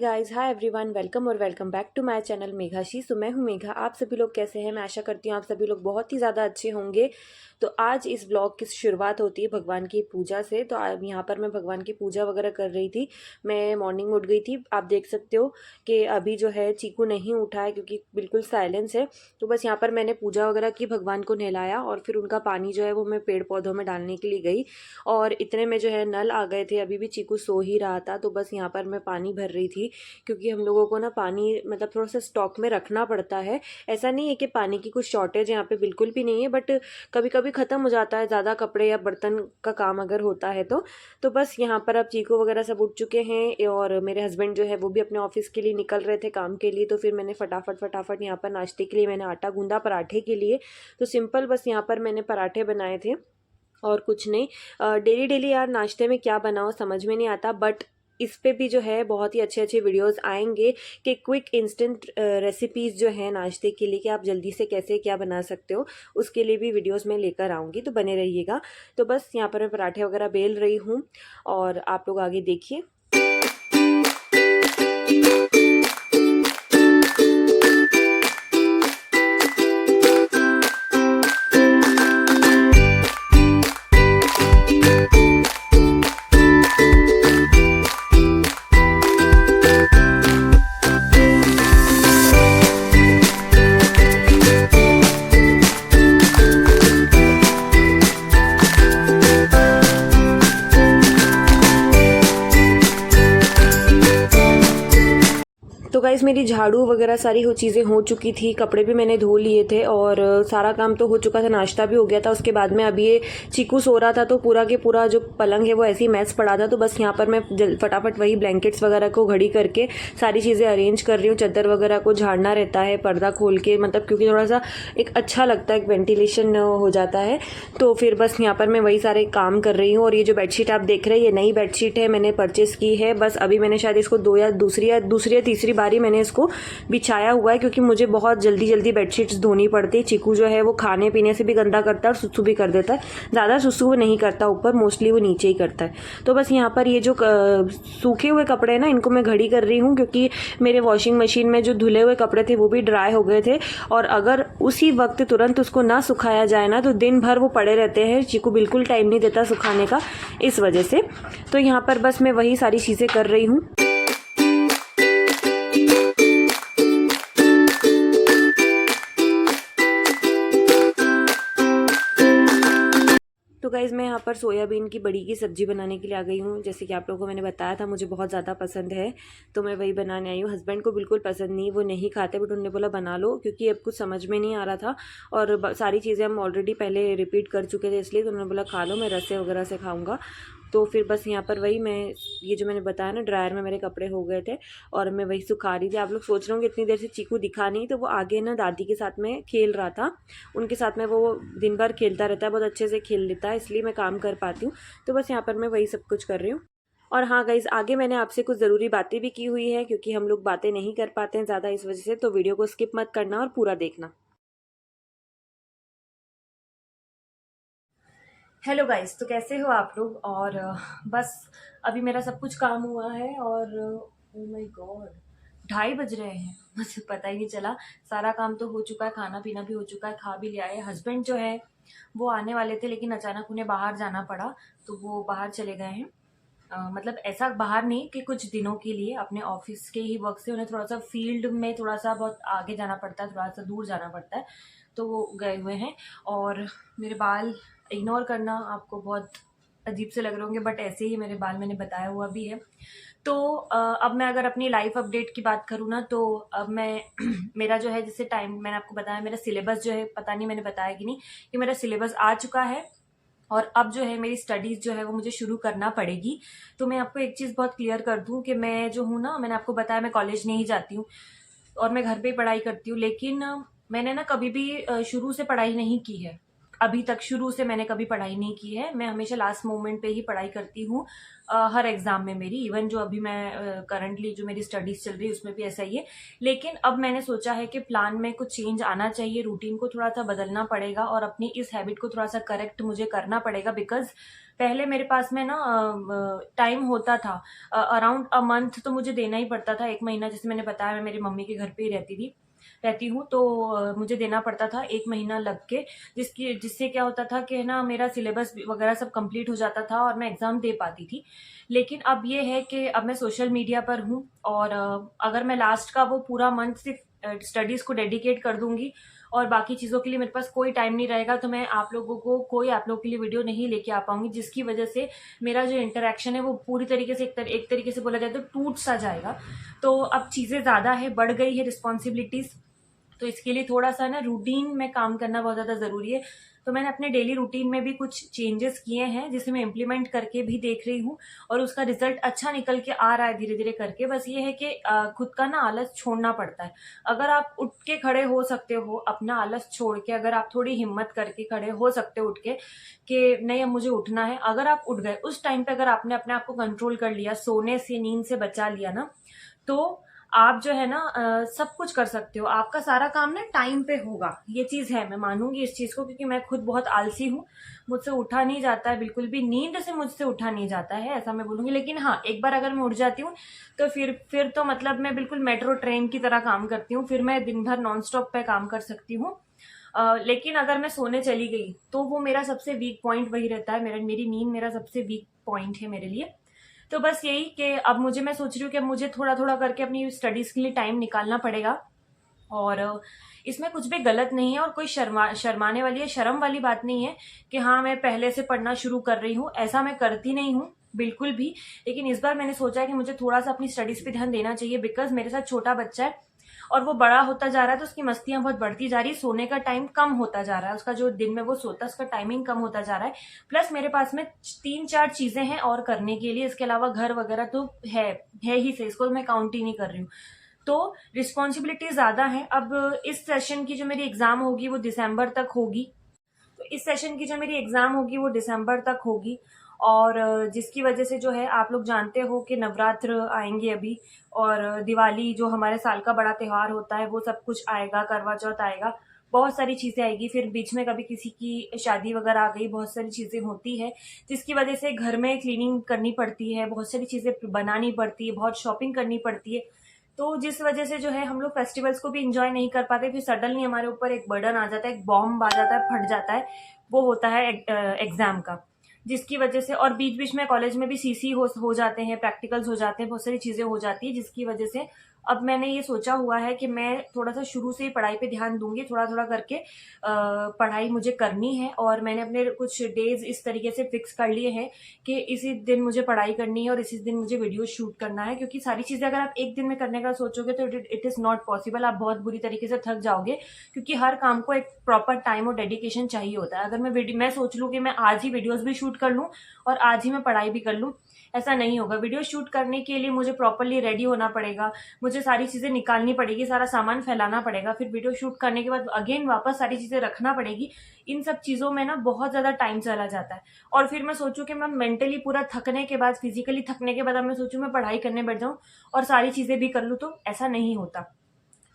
Guys, hi everyone, welcome और welcome back to my channel Meghashi. So मैं हूँ मेघा। आप सभी लोग कैसे हैं? मैं आशा करती हूँ आप सभी लोग बहुत ही ज़्यादा अच्छे होंगे। तो आज इस ब्लॉग की शुरुआत होती है भगवान की पूजा से। तो यहाँ पर मैं भगवान की पूजा वगैरह कर रही थी। मैं मॉर्निंग में उठ गई थी। आप देख सकते हो कि अभी जो है चीकू नहीं उठा है क्योंकि बिल्कुल साइलेंस है। तो बस यहाँ पर मैंने पूजा वगैरह की, भगवान को नहलाया और फिर उनका पानी जो है वो मैं पेड़ पौधों में डालने के लिए गई। और इतने में जो है नल आ गए थे। अभी भी चीकू सो ही रहा था तो बस यहाँ पर मैं पानी भर रही थी, क्योंकि हम लोगों को ना पानी मतलब थोड़ा सा स्टॉक में रखना पड़ता है। ऐसा नहीं है कि पानी की कुछ शॉर्टेज यहाँ पे बिल्कुल भी नहीं है, बट कभी कभी ख़त्म हो जाता है, ज़्यादा कपड़े या बर्तन का काम अगर होता है तो बस यहाँ पर अब चीकू वगैरह सब उठ चुके हैं और मेरे हस्बैंड जो है वो भी अपने ऑफिस के लिए निकल रहे थे, काम के लिए। तो फिर मैंने फटाफट यहाँ पर नाश्ते के लिए मैंने आटा गूंदा पराठे के लिए। तो सिंपल बस यहाँ पर मैंने पराठे बनाए थे और कुछ नहीं। डेली डेली यार नाश्ते में क्या बनाओ समझ में नहीं आता, बट इस पे भी जो है बहुत ही अच्छे अच्छे वीडियोस आएंगे कि क्विक इंस्टेंट रेसिपीज़ जो है नाश्ते के लिए कि आप जल्दी से कैसे क्या बना सकते हो, उसके लिए भी वीडियोस मैं लेकर आऊँगी, तो बने रहिएगा। तो बस यहाँ पर मैं पराठे वगैरह बेल रही हूँ और आप लोग आगे देखिए। तो गाइज़ मेरी झाड़ू वगैरह सारी वो चीज़ें हो चुकी थी, कपड़े भी मैंने धो लिए थे और सारा काम तो हो चुका था, नाश्ता भी हो गया था। उसके बाद में अभी ये चीकू सो रहा था तो पूरा के पूरा जो पलंग है वो ऐसे ही मैस पड़ा था। तो बस यहाँ पर मैं फटाफट वही ब्लैंकेट्स वगैरह को घड़ी करके सारी चीज़ें अरेंज कर रही हूँ। चादर वगैरह को झाड़ना रहता है पर्दा खोल के, मतलब क्योंकि थोड़ा सा एक अच्छा लगता है, एक वेंटिलेशन हो जाता है। तो फिर बस यहाँ पर मैं वही सारे काम कर रही हूँ। और ये जो बेडशीट आप देख रहे हैं ये नई बेडशीट है, मैंने परचेस की है। बस अभी मैंने शायद इसको दूसरी या तीसरी बारी मैंने इसको बिछाया हुआ है, क्योंकि मुझे बहुत जल्दी जल्दी बेडशीट्स धोनी पड़ती है। चीकू जो है वो खाने पीने से भी गंदा करता है और सुसु भी कर देता है। ज़्यादा सुसु वो नहीं करता ऊपर, मोस्टली वो नीचे ही करता है। तो बस यहाँ पर ये जो सूखे हुए कपड़े हैं ना, इनको मैं घड़ी कर रही हूँ, क्योंकि मेरे वॉशिंग मशीन में जो धुले हुए कपड़े थे वो भी ड्राई हो गए थे। और अगर उसी वक्त तुरंत उसको ना सुखाया जाए ना तो दिन भर वो पड़े रहते हैं। चीकू बिल्कुल टाइम नहीं देता सुखाने का, इस वजह से। तो यहाँ पर बस मैं वही सारी चीज़ें कर रही हूँ। तो गाइज़ मैं यहाँ पर सोयाबीन की बड़ी की सब्ज़ी बनाने के लिए आ गई हूँ। जैसे कि आप लोगों को मैंने बताया था मुझे बहुत ज़्यादा पसंद है, तो मैं वही बनाने आई हूँ। हस्बैंड को बिल्कुल पसंद नहीं, वो नहीं खाते, बट उन्होंने बोला बना लो, क्योंकि अब कुछ समझ में नहीं आ रहा था और सारी चीज़ें हम ऑलरेडी पहले रिपीट कर चुके थे, इसलिए तो उन्होंने बोला खा लो, मैं रस्से वगैरह से खाऊँगा। तो फिर बस यहाँ पर वही मैं, ये जो मैंने बताया ना, ड्रायर में मेरे कपड़े हो गए थे और मैं वही सुखा रही थी। आप लोग सोच रहे होंगे इतनी देर से चीकू दिखा नहीं, तो वो आगे ना दादी के साथ में खेल रहा था। उनके साथ में वो दिन भर खेलता रहता है, बहुत अच्छे से खेल लेता है, इसलिए मैं काम कर पाती हूँ। तो बस यहाँ पर मैं वही सब कुछ कर रही हूँ। और हाँ गाइज़, आगे मैंने आपसे कुछ ज़रूरी बातें भी की हुई है, क्योंकि हम लोग बातें नहीं कर पाते हैं ज़्यादा इस वजह से। तो वीडियो को स्किप मत करना और पूरा देखना। हेलो गाइस, तो कैसे हो आप लोग? और बस अभी मेरा सब कुछ काम हुआ है और ओ माय गॉड 2:30 बज रहे हैं, मुझे पता ही नहीं चला। सारा काम तो हो चुका है, खाना पीना भी हो चुका है, खा भी लिया है। हस्बैंड जो है वो आने वाले थे, लेकिन अचानक उन्हें बाहर जाना पड़ा, तो वो बाहर चले गए हैं। मतलब ऐसा बाहर नहीं कि कुछ दिनों के लिए, अपने ऑफिस के ही वर्क से उन्हें थोड़ा सा फील्ड में थोड़ा सा बहुत आगे जाना पड़ता है, थोड़ा सा दूर जाना पड़ता है, तो वो गए हुए हैं। और मेरे बाल इग्नोर करना, आपको बहुत अजीब से लग रहे होंगे, बट ऐसे ही मेरे बाल, मैंने बताया हुआ भी है। तो अब मैं अगर अपनी लाइफ अपडेट की बात करूँ ना, तो अब मैं मेरा जो है, जैसे टाइम मैंने आपको बताया, मेरा सिलेबस जो है, पता नहीं मैंने बताया कि नहीं, कि मेरा सिलेबस आ चुका है और अब जो है मेरी स्टडीज जो है वो मुझे शुरू करना पड़ेगी। तो मैं आपको एक चीज़ बहुत क्लियर कर दूं कि मैं जो हूँ ना, मैंने आपको बताया मैं कॉलेज नहीं जाती हूँ और मैं घर पे ही पढ़ाई करती हूँ, लेकिन मैंने ना कभी भी शुरू से पढ़ाई नहीं की है। अभी तक शुरू से मैंने कभी पढ़ाई नहीं की है। मैं हमेशा लास्ट मोमेंट पे ही पढ़ाई करती हूँ। हर एग्जाम में मेरी, इवन जो अभी मैं करंटली जो मेरी स्टडीज चल रही है उसमें भी ऐसा ही है। लेकिन अब मैंने सोचा है कि प्लान में कुछ चेंज आना चाहिए, रूटीन को थोड़ा सा बदलना पड़ेगा और अपनी इस हैबिट को थोड़ा सा करेक्ट मुझे करना पड़ेगा, बिकॉज पहले मेरे पास में ना टाइम होता था, अराउंड अ मंथ तो मुझे देना ही पड़ता था, 1 महीना। जैसे मैंने बताया मैं मेरी मम्मी के घर पे ही रहती हूँ, तो मुझे देना पड़ता था 1 महीना लग के, जिससे क्या होता था कि ना मेरा सिलेबस वगैरह सब कंप्लीट हो जाता था और मैं एग्जाम दे पाती थी। लेकिन अब ये है कि अब मैं सोशल मीडिया पर हूँ, और अगर मैं लास्ट का वो पूरा मंथ सिर्फ स्टडीज को डेडिकेट कर दूंगी और बाकी चीजों के लिए मेरे पास कोई टाइम नहीं रहेगा, तो मैं आप लोगों को कोई आप लोगों के लिए वीडियो नहीं लेके आ पाऊंगी, जिसकी वजह से मेरा जो इंटरेक्शन है वो पूरी तरीके से एक तरीके से बोला जाए तो टूट सा जाएगा। तो अब चीजें ज्यादा है, बढ़ गई है रिस्पॉन्सिबिलिटीज, तो इसके लिए थोड़ा सा ना रूटीन में काम करना बहुत ज्यादा जरूरी है। तो मैंने अपने डेली रूटीन में भी कुछ चेंजेस किए हैं, जिसे मैं इम्प्लीमेंट करके भी देख रही हूँ, और उसका रिजल्ट अच्छा निकल के आ रहा है धीरे धीरे करके। बस ये है कि खुद का ना आलस छोड़ना पड़ता है। अगर आप उठ के खड़े हो सकते हो अपना आलस छोड़ के, अगर आप थोड़ी हिम्मत करके खड़े हो सकते हो उठ के कि नहीं अब मुझे उठना है, अगर आप उठ गए उस टाइम पे, अगर आपने अपने आप को कंट्रोल कर लिया, सोने से नींद से बचा लिया ना, तो आप जो है ना सब कुछ कर सकते हो। आपका सारा काम ना टाइम पे होगा, ये चीज है, मैं मानूंगी इस चीज को, क्योंकि मैं खुद बहुत आलसी हूँ। मुझसे उठा नहीं जाता है बिल्कुल भी, नींद से मुझसे उठा नहीं जाता है, ऐसा मैं बोलूंगी। लेकिन हाँ, एक बार अगर मैं उठ जाती हूँ तो फिर तो मतलब मैं बिल्कुल मेट्रो ट्रेन की तरह काम करती हूँ, फिर मैं दिन भर नॉन स्टॉप पे काम कर सकती हूँ। लेकिन अगर मैं सोने चली गई तो वो मेरा सबसे वीक पॉइंट वही रहता है, मेरी नींद मेरा सबसे वीक पॉइंट है मेरे लिए। तो बस यही कि अब मैं सोच रही हूँ कि अब मुझे थोड़ा थोड़ा करके अपनी स्टडीज के लिए टाइम निकालना पड़ेगा, और इसमें कुछ भी गलत नहीं है और कोई शर्माने वाली या शर्म वाली बात नहीं है कि हाँ मैं पहले से पढ़ना शुरू कर रही हूँ, ऐसा मैं करती नहीं हूँ बिल्कुल भी। लेकिन इस बार मैंने सोचा है कि मुझे थोड़ा सा अपनी स्टडीज पे ध्यान देना चाहिए, बिकॉज मेरे साथ छोटा बच्चा है और वो बड़ा होता जा रहा है, तो उसकी मस्तियां बहुत बढ़ती जा रही है, सोने का टाइम कम होता जा रहा है, उसका जो दिन में वो सोता है उसका टाइमिंग कम होता जा रहा है। प्लस मेरे पास में 3-4 चीजें हैं और करने के लिए, इसके अलावा घर वगैरह तो है ही सही, इसको मैं काउंट ही नहीं कर रही हूँ। तो रिस्पॉन्सिबिलिटी ज्यादा है। अब इस सेशन की जो मेरी एग्जाम होगी वो दिसंबर तक होगी, तो इस सेशन की जो मेरी एग्जाम होगी वो दिसंबर तक होगी, और जिसकी वजह से जो है, आप लोग जानते हो कि नवरात्र आएंगे अभी, और दिवाली जो हमारे साल का बड़ा त्योहार होता है वो सब कुछ आएगा, करवा चौथ आएगा, बहुत सारी चीजें आएगी, फिर बीच में कभी किसी की शादी वगैरह आ गई, बहुत सारी चीजें होती है, जिसकी वजह से घर में क्लीनिंग करनी पड़ती है, बहुत सारी चीजें बनानी पड़ती है, बहुत शॉपिंग करनी पड़ती है। तो जिस वजह से जो है हम लोग फेस्टिवल्स को भी इंजॉय नहीं कर पाते, फिर सडनली हमारे ऊपर एक बर्डन आ जाता है, एक बॉम्ब आ जाता है, फट जाता है, वो होता है एग्जाम का, जिसकी वजह से, और बीच बीच में कॉलेज में भी सीसी हो जाते हैं, प्रैक्टिकल्स हो जाते हैं, बहुत सारी चीजें हो जाती है, जिसकी वजह से अब मैंने ये सोचा हुआ है कि मैं थोड़ा सा शुरू से ही पढ़ाई पे ध्यान दूंगी, थोड़ा थोड़ा करके पढ़ाई मुझे करनी है, और मैंने अपने कुछ डेज इस तरीके से फिक्स कर लिए हैं कि इसी दिन मुझे पढ़ाई करनी है और इसी दिन मुझे वीडियो शूट करना है, क्योंकि सारी चीजें अगर आप एक दिन में करने का सोचोगे तो इट इज नॉट पॉसिबल, आप बहुत बुरी तरीके से थक जाओगे, क्योंकि हर काम को एक प्रॉपर टाइम और डेडिकेशन चाहिए होता है। अगर मैं सोच लूँ कि मैं आज ही वीडियोज भी शूट कर लूँ और आज ही मैं पढ़ाई भी कर लूँ, ऐसा नहीं होगा। वीडियो शूट करने के लिए मुझे प्रॉपरली रेडी होना पड़ेगा, मुझे सारी चीजें निकालनी पड़ेगी, सारा सामान फैलाना पड़ेगा, फिर वीडियो शूट करने के बाद अगेन वापस सारी चीजें रखना पड़ेगी। इन सब चीजों में ना बहुत ज्यादा टाइम चला जाता है, और फिर मैं सोचूं कि मैं मेंटली पूरा थकने के बाद, फिजिकली थकने के बाद, अब मैं सोचूं मैं पढ़ाई करने बैठ जाऊं और सारी चीजें भी कर लूं, तो ऐसा नहीं होता।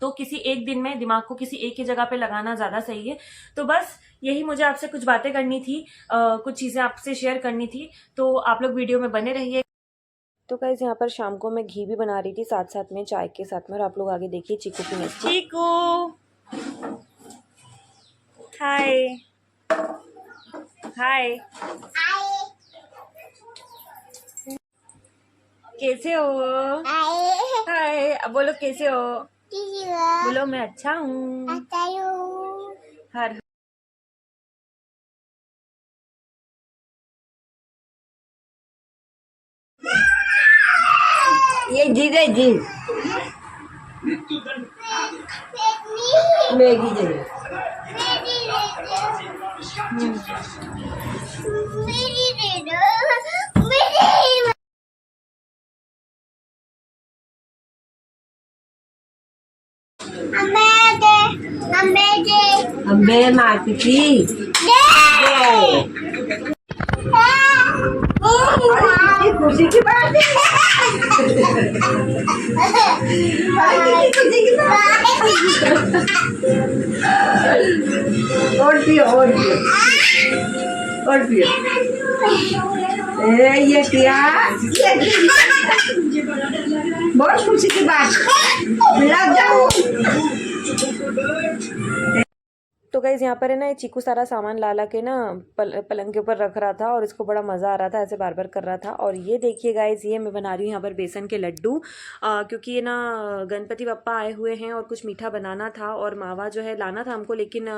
तो किसी एक दिन में दिमाग को किसी एक ही जगह पे लगाना ज्यादा सही है। तो बस यही मुझे आपसे कुछ बातें करनी थी, कुछ चीजें आपसे शेयर करनी थी, तो आप लोग वीडियो में बने रहिए। तो गाइस यहाँ पर शाम को मैं घी भी बना रही थी साथ साथ में, चाय के साथ में, और आप लोग आगे देखिए चीकू की नेक्स्ट। चीकू हाय हाय, कैसे हो? हाय, अब बोलो कैसे हो? बोलो मैं अच्छा हूँ। हर ये जीरे जी मैगी जी अम्बे माती खुशी की बात है। खुशी की बात और पियो और पियो और पियो। ये किया बहुत खुशी की बात, लग जाओ। तो गाइज़ यहाँ पर है ना ये चीकू सारा सामान ला के ना पलंग के ऊपर रख रहा था और इसको बड़ा मज़ा आ रहा था, ऐसे बार बार कर रहा था। और ये देखिए गाइज़, ये मैं बना रही हूँ यहाँ पर बेसन के लड्डू, क्योंकि ये ना गणपति बप्पा आए हुए हैं और कुछ मीठा बनाना था और मावा जो है लाना था हमको, लेकिन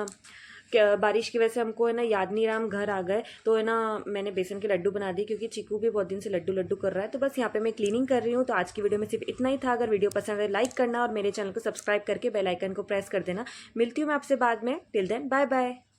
बारिश की वजह से हमको है ना याद नहीं रहा, हम घर आ गए। तो है ना मैंने बेसन के लड्डू बना दिए, क्योंकि चीकू भी बहुत दिन से लड्डू लड्डू कर रहा है। तो बस यहाँ पे मैं क्लीनिंग कर रही हूँ। तो आज की वीडियो में सिर्फ इतना ही था। अगर वीडियो पसंद है लाइक करना और मेरे चैनल को सब्सक्राइब करके बेल आइकन को प्रेस कर देना। मिलती हूँ मैं आपसे बाद में। Till then bye bye.